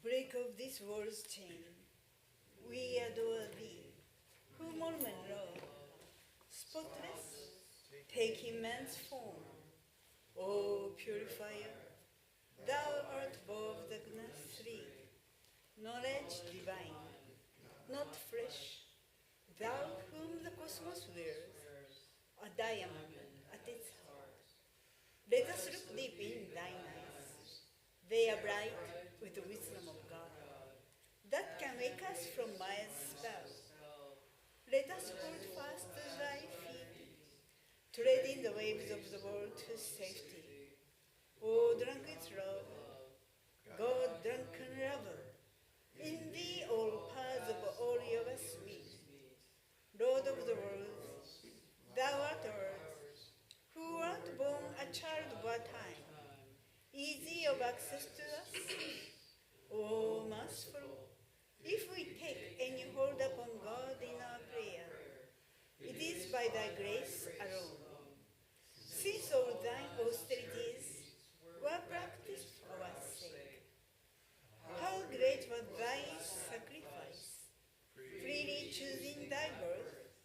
Break of this world's chain, we adore thee, whom all men love. Spotless, take man's form. O purifier, thou art above the three, knowledge divine, not flesh, thou whom the cosmos wears, a diamond at its heart. Let us look deep in thine eyes. They are bright with the wisdom of God, that can wake us from Maya's spell. Let us hold fast to thy feet, treading the waves of the world to safety. O drunk with love, God drunken lover, in thee all paths of all yogas meet. Lord of the world, thou art earth, who art born a child of our time, easy of access to us. O merciful, if we take any hold upon God in our prayer, it is by thy grace alone. Since all thine austerities were practiced for our sake, how great was thy sacrifice, freely choosing thy birth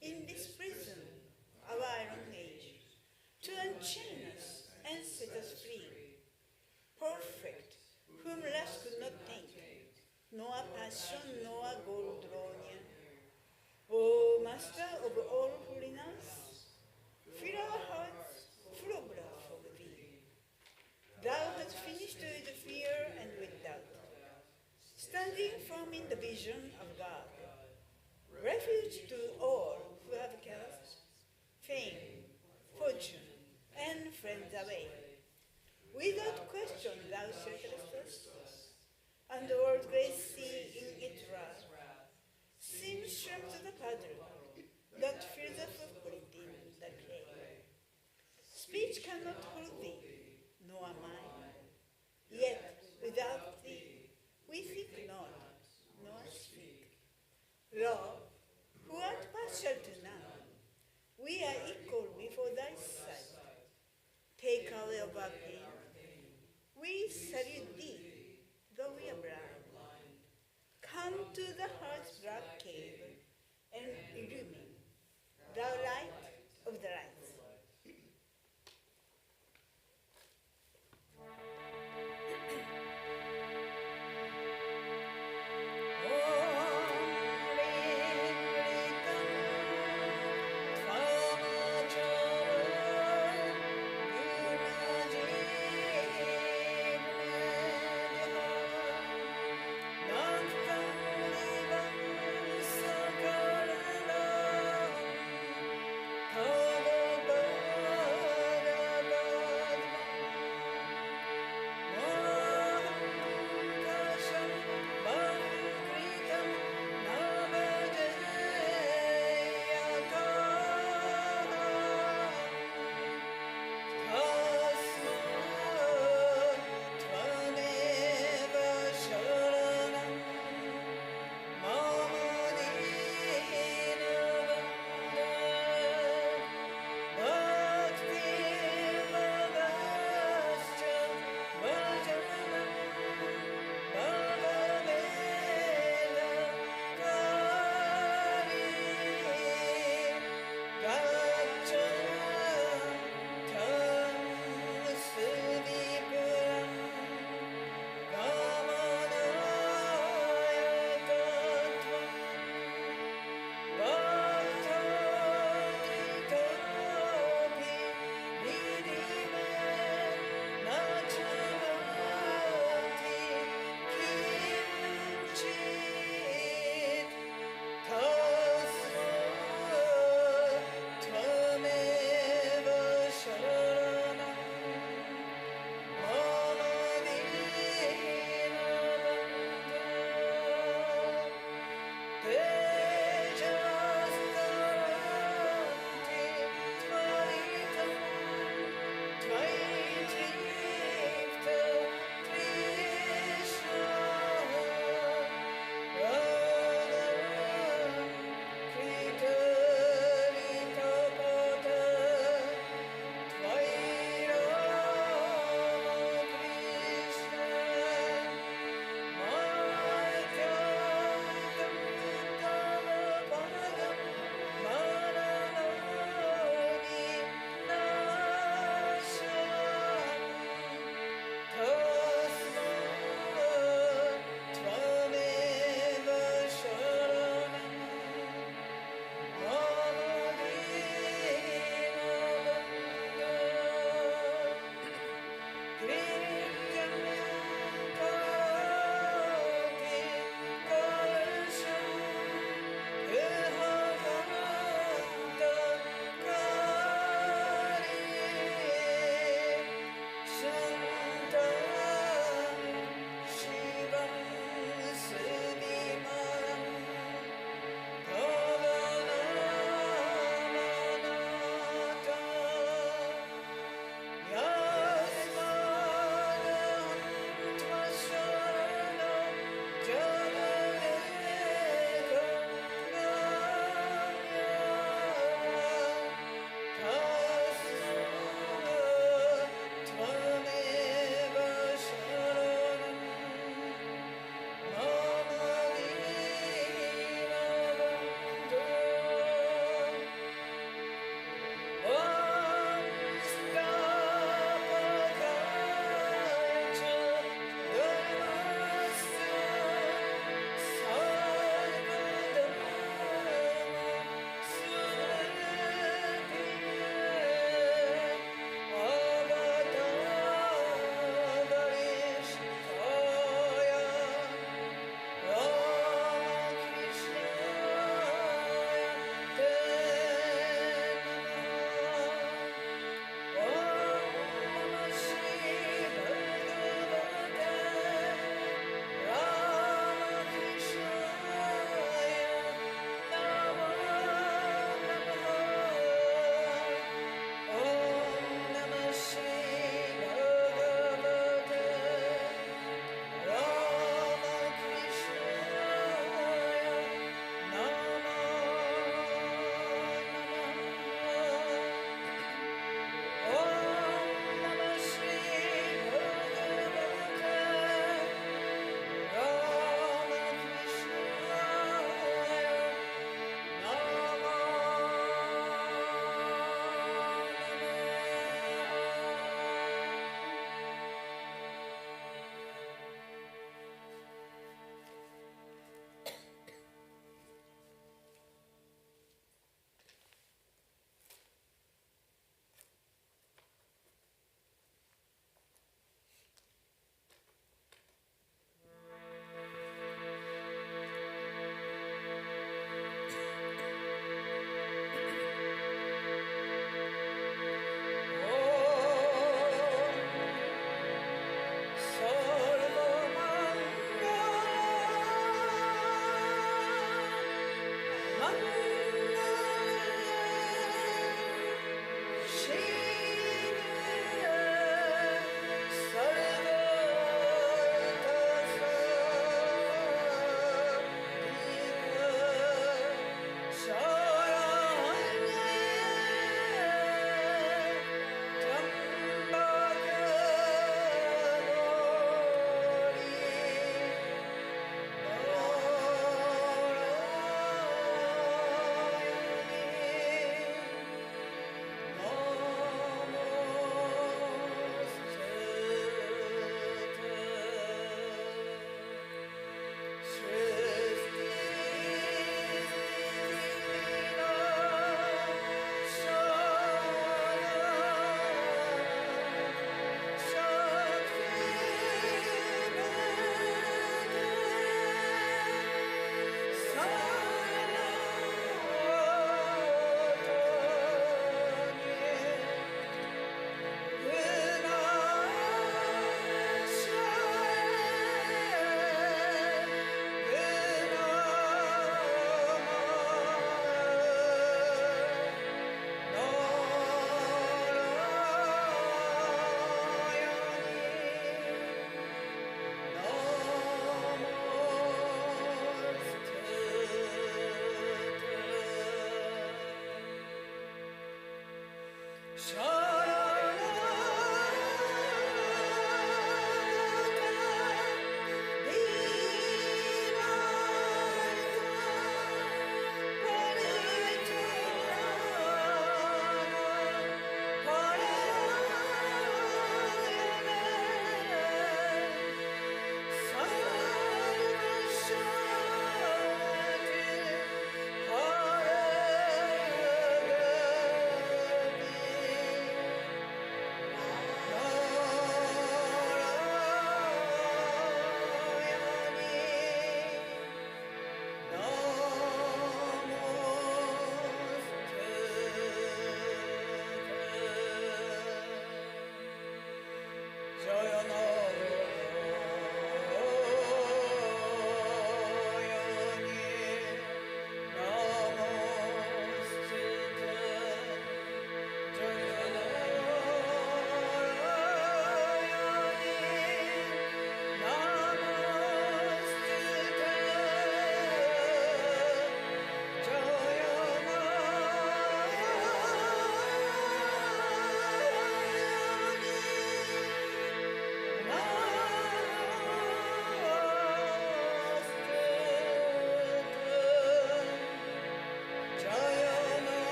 in this prison, our iron age, to unchain us and set us free. Perfect, whom lust could not taint, nor passion, nor gold draw near. O Master of all holiness, fill our hearts full of love for thee. Thou hast finished with fear and with doubt, standing firm in the vision of God, refuge to all who have cast fame, fortune, and friends away. Without question thou shelterest us, and the world grace sea in its wrath seems shrunk to the puddle that fills the footprint in the clay. Speech cannot hold thee, nor mine. pain. We salute thee, though we are blind. Come to the heart's black cave and illumine, thou light of the lights.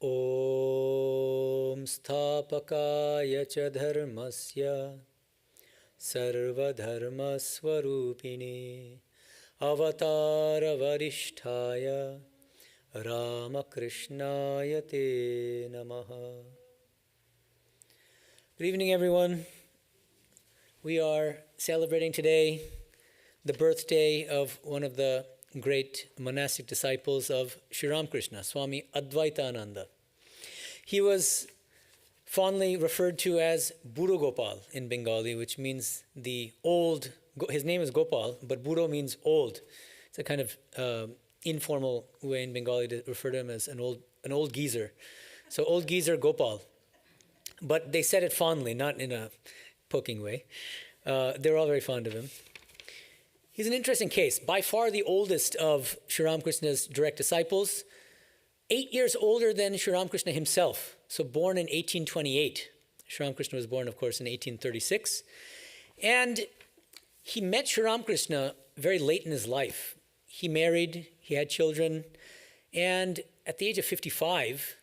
Om Sthapakaya cha dharmasya sarvadharma swarupine avatara varishtaya Ramakrishnaya te namaha. Good evening, everyone. We are celebrating today the birthday of one of the great monastic disciples of Sri Ramakrishna, Swami Advaitananda. He was fondly referred to as Buro Gopal in Bengali, which means the old. His name is Gopal, but Buro means old. It's a kind of informal way in Bengali to refer to him as an old geezer. So old geezer Gopal. But they said it fondly, not in a poking way. They were all very fond of him. He's an interesting case. By far the oldest of Sri Ramakrishna's direct disciples, 8 years older than Sri Ramakrishna himself. So born in 1828. Sri Ramakrishna was born, of course, in 1836. And he met Sri Ramakrishna very late in his life. He married, he had children, and at the age of 55,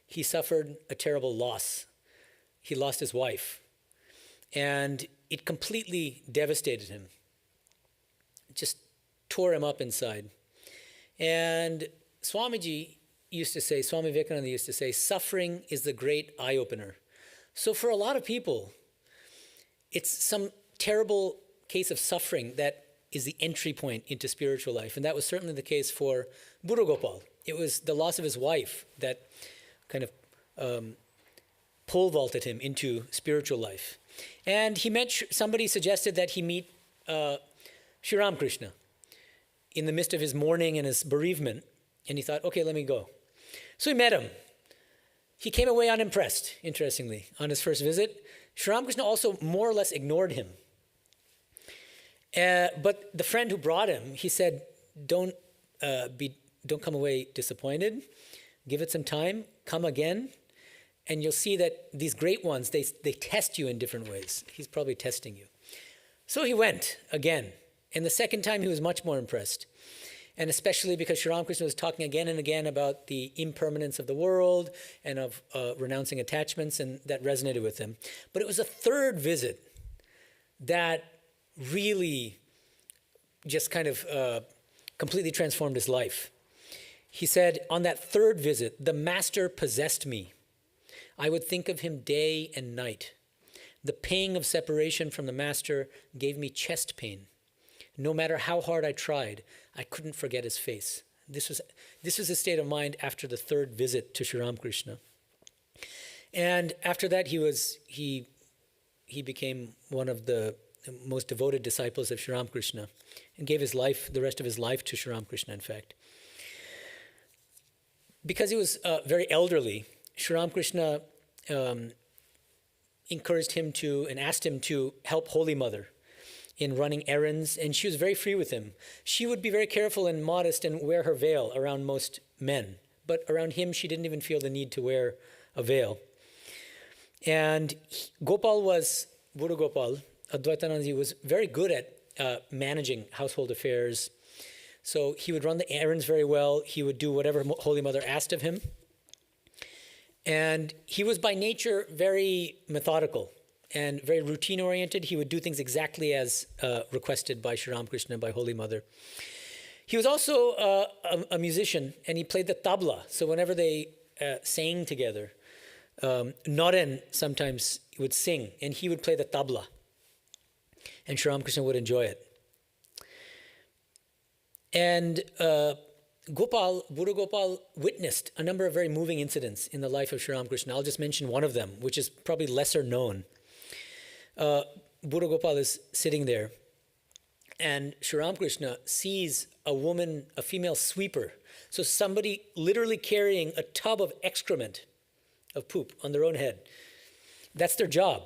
he suffered a terrible loss. He lost his wife, and it completely devastated him. It just tore him up inside. And Swami Vivekananda used to say, suffering is the great eye-opener. So for a lot of people, it's some terrible case of suffering that is the entry point into spiritual life. And that was certainly the case for Buro Gopal. It was the loss of his wife that kind of pole vaulted him into spiritual life. And he met, somebody suggested that he meet Sri Ramakrishna in the midst of his mourning and his bereavement. And he thought, okay, let me go. So he met him. he came away unimpressed, interestingly, on his first visit. Sri Ramakrishna also more or less ignored him. But the friend who brought him, he said, don't come away disappointed. Give it some time, come again, and you'll see that these great ones, they test you in different ways. He's probably testing you. So he went again, and the second time he was much more impressed. And especially because Sri Ramakrishna was talking again and again about the impermanence of the world and of renouncing attachments, and that resonated with him. But it was a third visit that really just kind of completely transformed his life. He said, on that third visit, the master possessed me. I would think of him day and night. The pang of separation from the master gave me chest pain. No matter how hard I tried, I couldn't forget his face. This was his state of mind after the third visit to Sri Ramakrishna. And after that, he became one of the most devoted disciples of Sri Ramakrishna and gave his life, the rest of his life, to Sri Ramakrishna, in fact. Because he was very elderly, Sri Ramakrishna encouraged him to and asked him to help Holy Mother in running errands, and she was very free with him. She would be very careful and modest and wear her veil around most men, but around him she didn't even feel the need to wear a veil. And Gopal was, Buddha Gopal, Advaitanandaji was very good at managing household affairs. So he would run the errands very well. He would do whatever Holy Mother asked of him. And he was by nature very methodical and very routine-oriented. He would do things exactly as requested by Sri Ramakrishna and by Holy Mother. He was also a musician, and he played the tabla. So whenever they sang together, Naren sometimes would sing, and he would play the tabla. And Sri Ramakrishna would enjoy it. And Buddha Gopal witnessed a number of very moving incidents in the life of Sri Ramakrishna. I'll just mention one of them, which is probably lesser known. Buddha Gopal is sitting there, and Sri Ramakrishna sees a female sweeper. So somebody literally carrying a tub of excrement, of poop, on their own head. That's their job.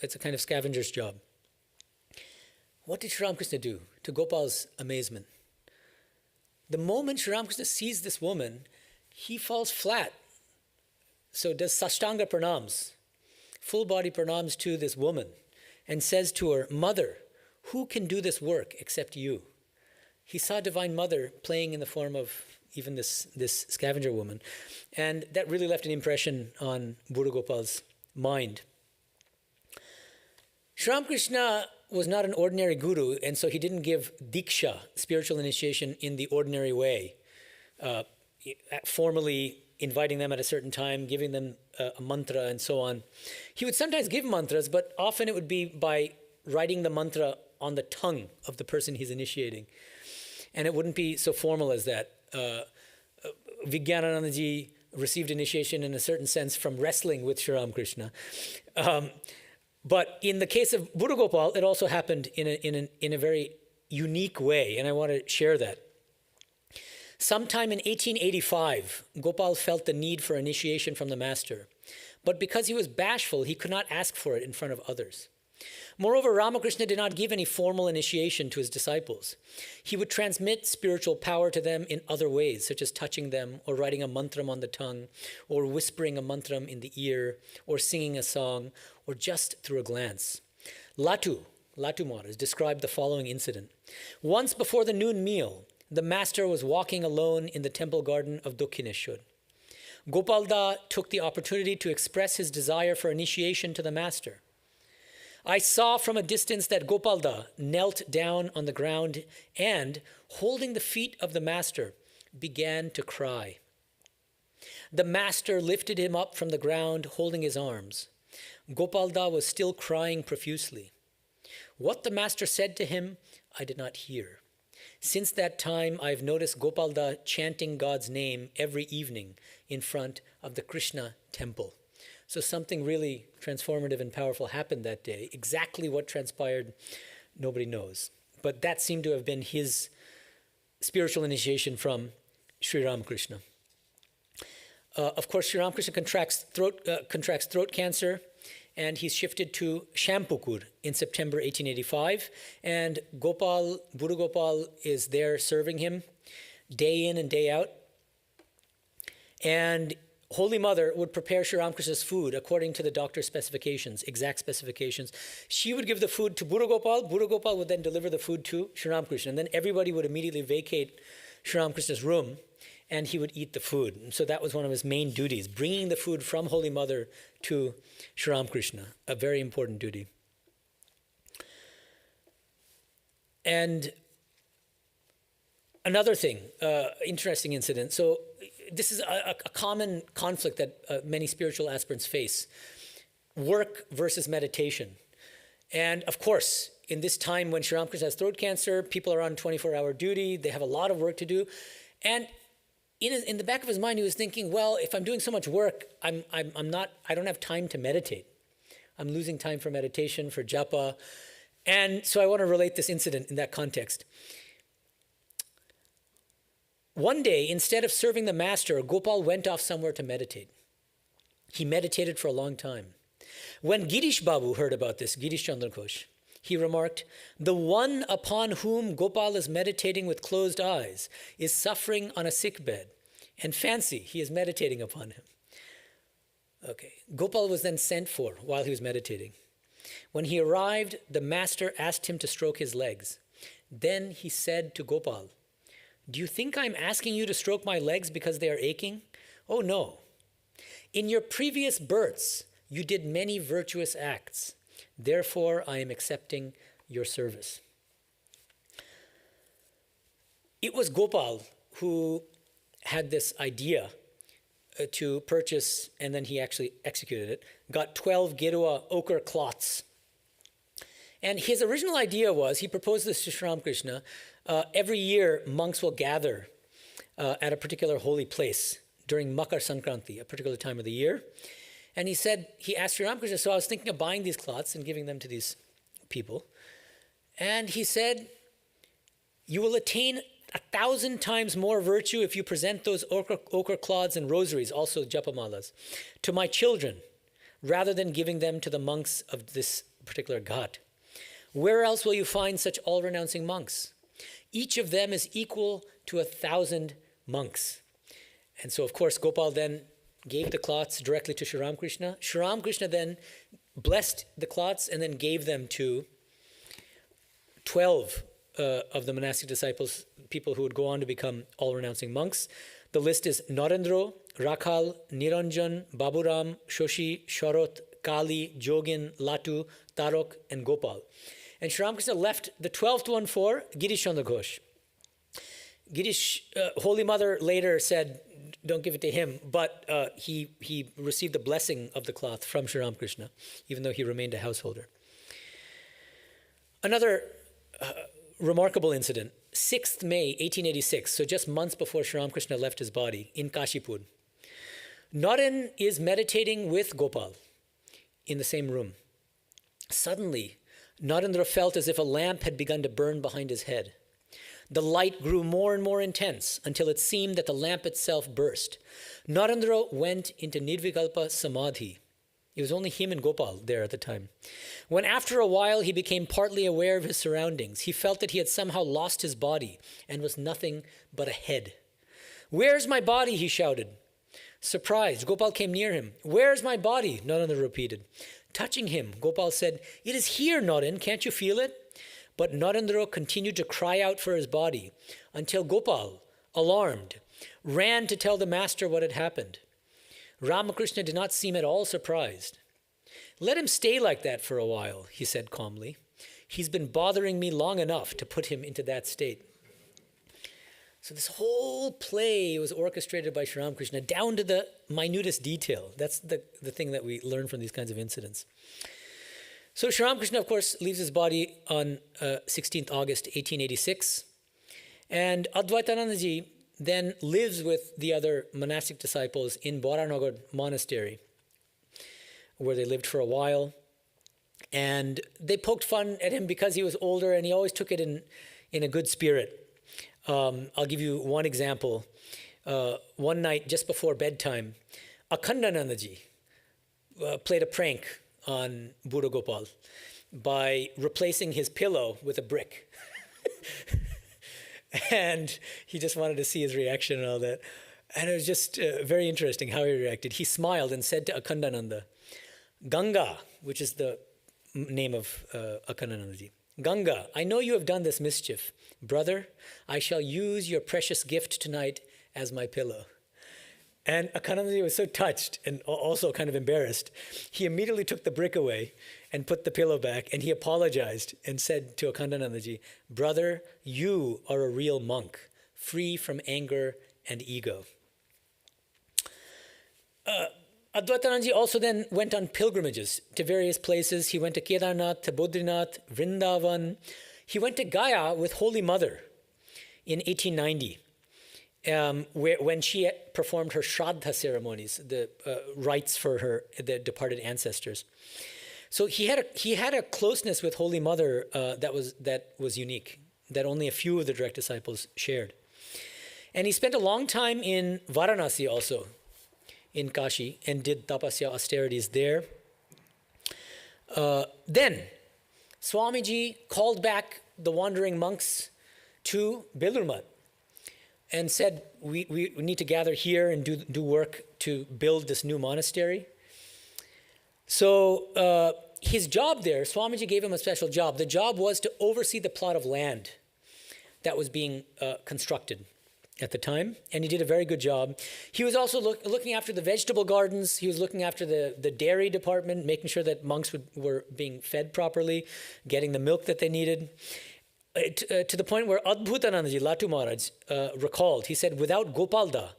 It's a kind of scavenger's job. What did Sri Ramakrishna do, to Gopal's amazement? The moment Sri Ramakrishna sees this woman, he falls flat. So does Sashtanga pranams, full body pranams to this woman, and says to her, "Mother, who can do this work except you?" He saw Divine Mother playing in the form of even this scavenger woman. And that really left an impression on Buddha Gopal's mind. Sri Ramakrishna was not an ordinary guru, and so he didn't give diksha, spiritual initiation, in the ordinary way, formally inviting them at a certain time, giving them a mantra and so on. He would sometimes give mantras, but often it would be by writing the mantra on the tongue of the person he's initiating. And it wouldn't be so formal as that. Vijnanandaji received initiation in a certain sense from wrestling with Sri Ramakrishna. But in the case of Buddha Gopal, it also happened in a very unique way, and I want to share that. Sometime in 1885, Gopal felt the need for initiation from the master. But because he was bashful, he could not ask for it in front of others. Moreover, Ramakrishna did not give any formal initiation to his disciples. He would transmit spiritual power to them in other ways, such as touching them, or writing a mantram on the tongue, or whispering a mantram in the ear, or singing a song, or just through a glance. Latu Maharaj described the following incident. Once before the noon meal, the master was walking alone in the temple garden of Dakshineshwar. Gopalda took the opportunity to express his desire for initiation to the master. I saw from a distance that Gopalda knelt down on the ground and, holding the feet of the master, began to cry. The master lifted him up from the ground, holding his arms. Gopalda was still crying profusely. What the master said to him, I did not hear. Since that time, I've noticed Gopalda chanting God's name every evening in front of the Krishna temple. So something really transformative and powerful happened that day. Exactly what transpired, nobody knows. But that seemed to have been his spiritual initiation from Sri Ramakrishna. Of course, Sri Ramakrishna contracts throat cancer, and he's shifted to Shampukur in September 1885. And Buddha Gopal is there serving him day in and day out. And Holy Mother would prepare Sri Ramakrishna's food according to the doctor's specifications, exact specifications. She would give the food to Buddha Gopal would then deliver the food to Sri Ramakrishna, and then everybody would immediately vacate Sri Ramakrishna's room, and he would eat the food. And so that was one of his main duties, bringing the food from Holy Mother to Sri Ramakrishna, a very important duty. And another thing, interesting incident. So this is a common conflict that many spiritual aspirants face, work versus meditation. And of course, in this time when Sri Ramakrishna has throat cancer, people are on 24-hour duty, they have a lot of work to do. And in the back of his mind, he was thinking, well, if I'm doing so much work, I don't have time to meditate. I'm losing time for meditation, for japa. And so I want to relate this incident in that context. One day, instead of serving the master, Gopal went off somewhere to meditate. He meditated for a long time. When Girish Babu heard about this, Girish Chandra Ghosh, he remarked, "The one upon whom Gopal is meditating with closed eyes is suffering on a sick bed, and fancy, he is meditating upon him." Okay. Gopal was then sent for while he was meditating. When he arrived, the master asked him to stroke his legs. Then he said to Gopal, "Do you think I'm asking you to stroke my legs because they are aching? Oh no. In your previous births, you did many virtuous acts. Therefore, I am accepting your service." It was Gopal who had this idea to purchase, and then he actually executed it, got 12 Gerua ochre cloths. And his original idea was, he proposed this to Sri Ramakrishna, every year monks will gather at a particular holy place during Makar Sankranti, a particular time of the year. And he asked Sri Ramakrishna, so I was thinking of buying these cloths and giving them to these people. And he said, you will attain 1,000 times more virtue if you present those ochre cloths and rosaries, also japamalas, to my children, rather than giving them to the monks of this particular ghat. Where else will you find such all-renouncing monks? Each of them is equal to 1,000 monks. And so, of course, Gopal then gave the cloths directly to Sri Ramakrishna. Sri Ramakrishna then blessed the cloths and then gave them to 12 of the monastic disciples, people who would go on to become all-renouncing monks. The list is Narendra, Rakhal, Niranjan, Baburam, Shoshi, Sharot, Kali, Jogin, Latu, Tarok, and Gopal. And Sri Ramakrishna left the 12th one for Girish Chandra Ghosh. Girish, Holy Mother later said, don't give it to him, but he received the blessing of the cloth from Sri Ramakrishna, even though he remained a householder. Another remarkable incident, 6th May 1886, so just months before Sri Ramakrishna left his body, in Kashipur. Naren is meditating with Gopal in the same room. Suddenly, Narendra felt as if a lamp had begun to burn behind his head. The light grew more and more intense until it seemed that the lamp itself burst. Narendra went into Nirvikalpa Samadhi. It was only him and Gopal there at the time. When after a while he became partly aware of his surroundings, he felt that he had somehow lost his body and was nothing but a head. "Where's my body?" he shouted. Surprised, Gopal came near him. "Where's my body?" Narendra repeated. Touching him, Gopal said, "It is here, Naren, can't you feel it?" But Narendra continued to cry out for his body until Gopal, alarmed, ran to tell the master what had happened. Ramakrishna did not seem at all surprised. "Let him stay like that for a while," he said calmly. "He's been bothering me long enough to put him into that state." So this whole play was orchestrated by Sri Ramakrishna down to the minutest detail. That's the thing that we learn from these kinds of incidents. So Sri Ramakrishna, of course, leaves his body on 16th August 1886. And Advaitanandaji then lives with the other monastic disciples in Boranagar Monastery, where they lived for a while. And they poked fun at him because he was older, and he always took it in a good spirit. I'll give you one example. one night just before bedtime, Akhandanandaji played a prank on Buddha Gopal by replacing his pillow with a brick. And he just wanted to see his reaction and all that. And it was just very interesting how he reacted. He smiled and said to Akhandananda, Ganga, which is the name of Akhandanandaji, Ganga, I know you have done this mischief. Brother, I shall use your precious gift tonight as my pillow. And Akhandanandaji was so touched and also kind of embarrassed. He immediately took the brick away and put the pillow back, and he apologized and said to Akhandanandaji, Brother, you are a real monk, free from anger and ego. Advaitanandaji also then went on pilgrimages to various places. He went to Kedarnath, to Badrinath, Vrindavan. He went to Gaya with Holy Mother in 1890. When she performed her Shraddha ceremonies, the rites for the departed ancestors. So he had a closeness with Holy Mother that was unique, that only a few of the direct disciples shared. And he spent a long time in Varanasi also, in Kashi, and did tapasya austerities there. Then Swamiji called back the wandering monks to Belur and said, we need to gather here and do work to build this new monastery. So his job there, Swamiji gave him a special job. The job was to oversee the plot of land that was being constructed at the time, and he did a very good job. He was also looking after the vegetable gardens. He was looking after the dairy department, making sure that monks were being fed properly, getting the milk that they needed. To the point where Adbhutanandaji, Latu Maharaj, recalled, he said, without Gopalda,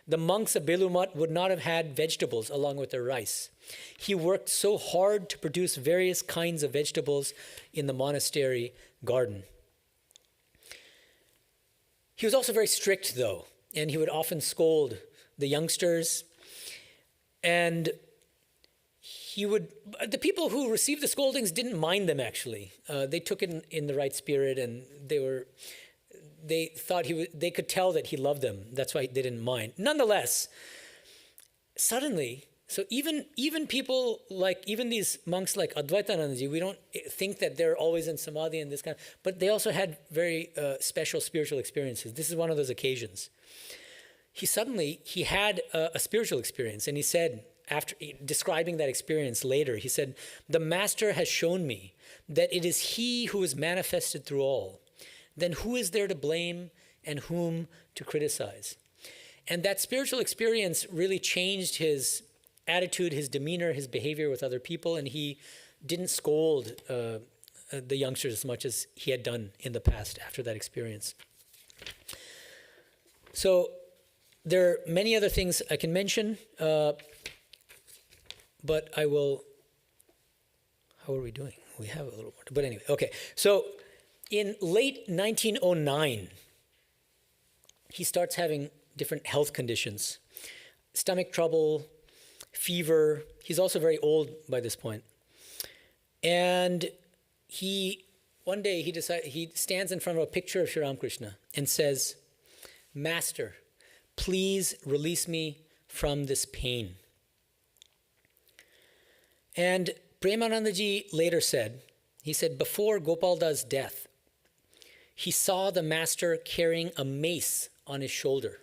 the monks of Belur would not have had vegetables along with their rice. He worked so hard to produce various kinds of vegetables in the monastery garden. He was also very strict, though, and he would often scold the youngsters. And the people who received the scoldings didn't mind them, actually. They took it in the right spirit, and they thought they could tell that he loved them. That's why they didn't mind. Nonetheless, suddenly, so even people even these monks like Advaitanandaji, we don't think that they're always in samadhi and this kind of, but they also had very special spiritual experiences. This is one of those occasions. He had a spiritual experience, and he said, after describing that experience later, he said, the Master has shown me that it is he who is manifested through all. Then who is there to blame and whom to criticize? And that spiritual experience really changed his attitude, his demeanor, his behavior with other people, and he didn't scold the youngsters as much as he had done in the past after that experience. So there are many other things I can mention, but I will. How are we doing? We have a little more. But anyway, okay. So in late 1909, he starts having different health conditions, stomach trouble, fever. He's also very old by this point. And one day he stands in front of a picture of Sri Ramakrishna and says, Master, please release me from this pain. And Premanandaji later said, before Gopalda's death, he saw the Master carrying a mace on his shoulder.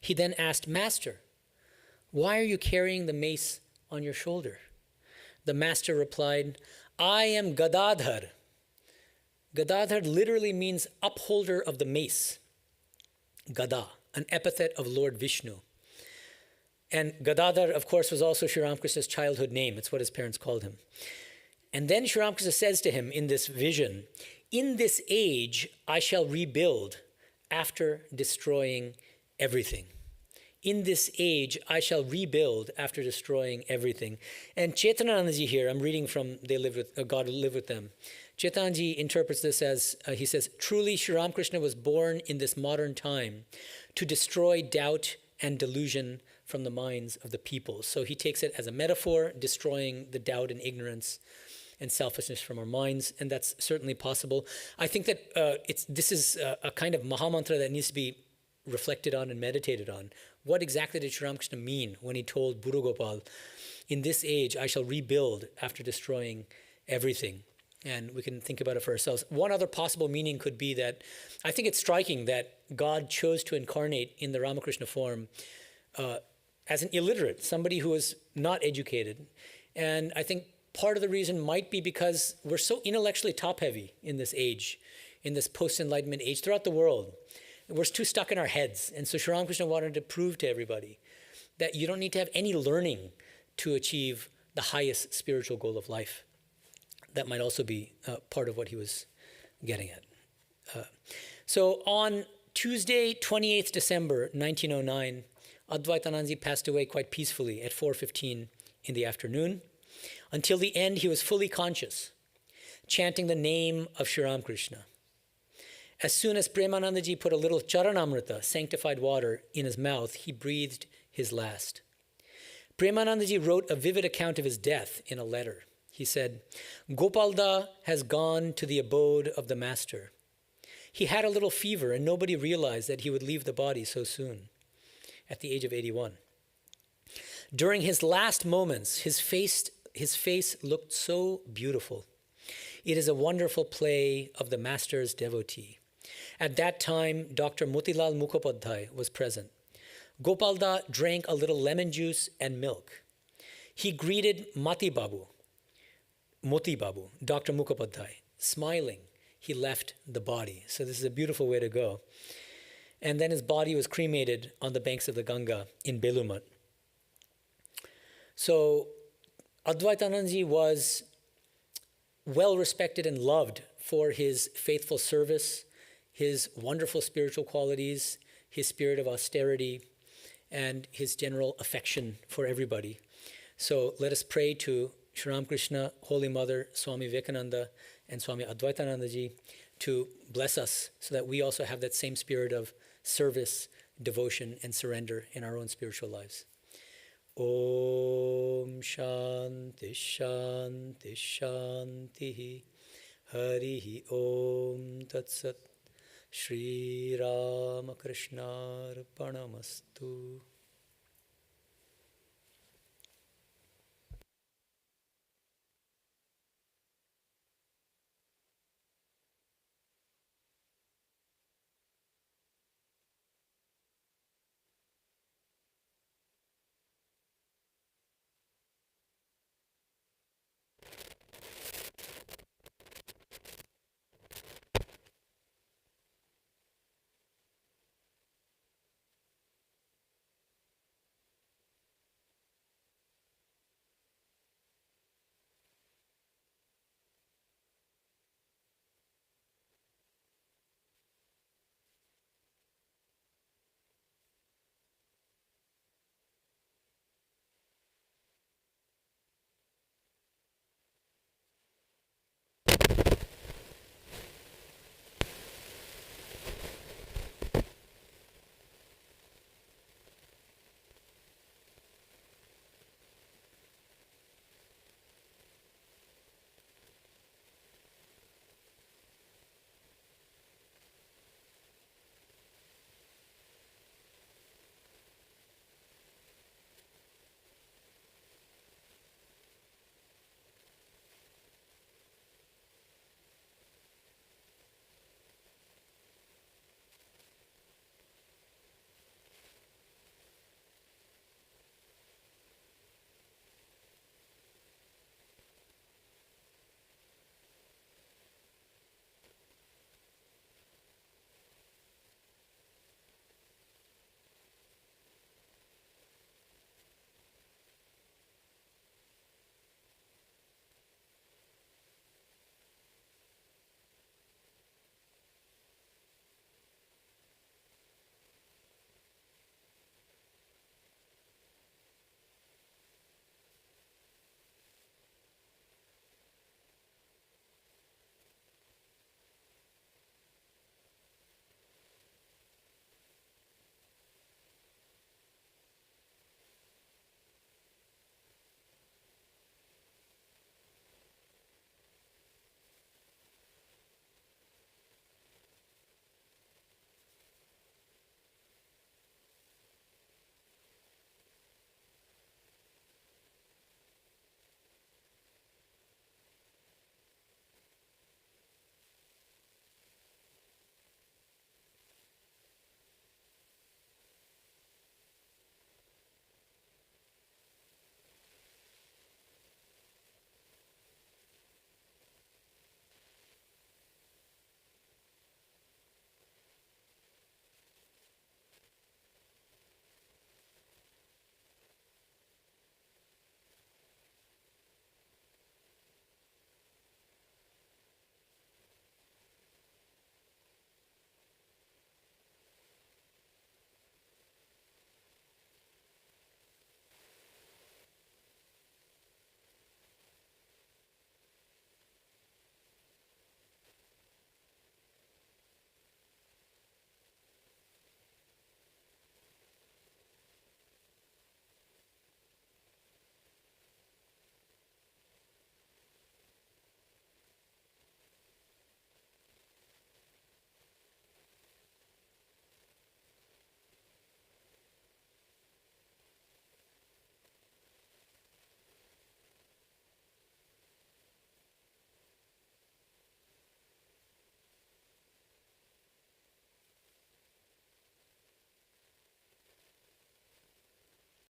He then asked, Master, why are you carrying the mace on your shoulder? The Master replied, I am Gadadhar. Gadadhar literally means upholder of the mace. Gada, an epithet of Lord Vishnu. And Gadadhar, of course, was also Sri Ramakrishna's childhood name. It's what his parents called him. And then Sri Ramakrishna says to him in this vision, in this age I shall rebuild after destroying everything. In this age, I shall rebuild after destroying everything. And Chetanandaji here, I'm reading from God Live With Them. Chetanandaji interprets this as, he says, truly Sri Ramakrishna was born in this modern time to destroy doubt and delusion from the minds of the people. So he takes it as a metaphor, destroying the doubt and ignorance and selfishness from our minds, and that's certainly possible. I think that this is a kind of Mahamantra that needs to be reflected on and meditated on. What exactly did Sri Ramakrishna mean when he told Buru Gopal, in this age I shall rebuild after destroying everything? And we can think about it for ourselves. One other possible meaning could be that I think it's striking that God chose to incarnate in the Ramakrishna form as an illiterate, somebody who was not educated. And I think part of the reason might be because we're so intellectually top-heavy in this age, in this post-enlightenment age throughout the world. We're too stuck in our heads. And so Sri Ramakrishna wanted to prove to everybody that you don't need to have any learning to achieve the highest spiritual goal of life. That might also be part of what he was getting at. So on Tuesday, 28th December, 1909, Advaitanandaji passed away quite peacefully at 4:15 in the afternoon. Until the end, he was fully conscious, chanting the name of Sri Ramakrishna. As soon as Premanandaji put a little charanamrita, sanctified water, in his mouth, he breathed his last. Premanandaji wrote a vivid account of his death in a letter. He said, Gopalda has gone to the abode of the master. He had a little fever and nobody realized that he would leave the body so soon, at the age of 81. During his last moments, his face looked so beautiful. It is a wonderful play of the master's devotee. At that time, Dr. Motilal Mukhopadhyay was present. Gopalda drank a little lemon juice and milk. He greeted Moti Babu, Dr. Mukhopadhyay. Smiling, he left the body. So this is a beautiful way to go. And then his body was cremated on the banks of the Ganga in Belumat. So Advaitanandaji was well respected and loved for his faithful service, his wonderful spiritual qualities, his spirit of austerity, and his general affection for everybody. So let us pray to Sri Ramakrishna, Holy Mother, Swami Vivekananda, and Swami Advaitanandaji to bless us so that we also have that same spirit of service, devotion, and surrender in our own spiritual lives. Om Shanti Shanti Shanti Harihi Om Tat Sat Shri Ramakrishna Arpanamastu.